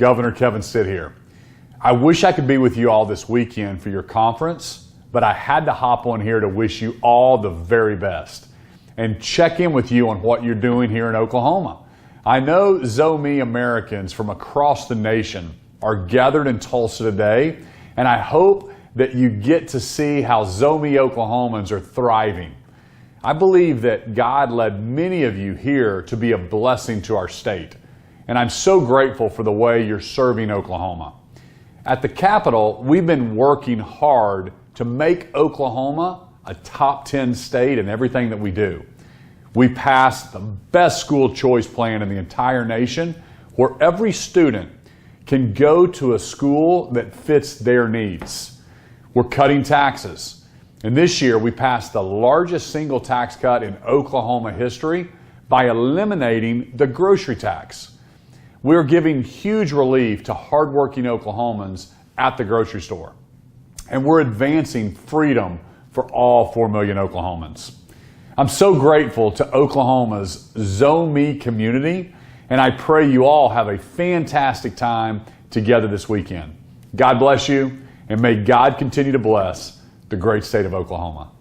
Governor Kevin Stitt here. I wish I could be with you all this weekend for your conference, but I had to hop on here to wish you all the very best and check in with you on what you're doing here in Oklahoma. I know Zomi Americans from across the nation are gathered in Tulsa today, and I hope that you get to see how Zomi Oklahomans are thriving. I believe that God led many of you here to be a blessing to our state, and I'm so grateful for the way you're serving Oklahoma. At the Capitol, we've been working hard to make Oklahoma a top 10 state in everything that we do. We passed the best school choice plan in the entire nation, where every student can go to a school that fits their needs. We're cutting taxes. And this year, we passed the largest single tax cut in Oklahoma history by eliminating the grocery tax. We're giving huge relief to hardworking Oklahomans at the grocery store. And we're advancing freedom for all 4 million Oklahomans. I'm so grateful to Oklahoma's Zomi community, and I pray you all have a fantastic time together this weekend. God bless you, and may God continue to bless the great state of Oklahoma.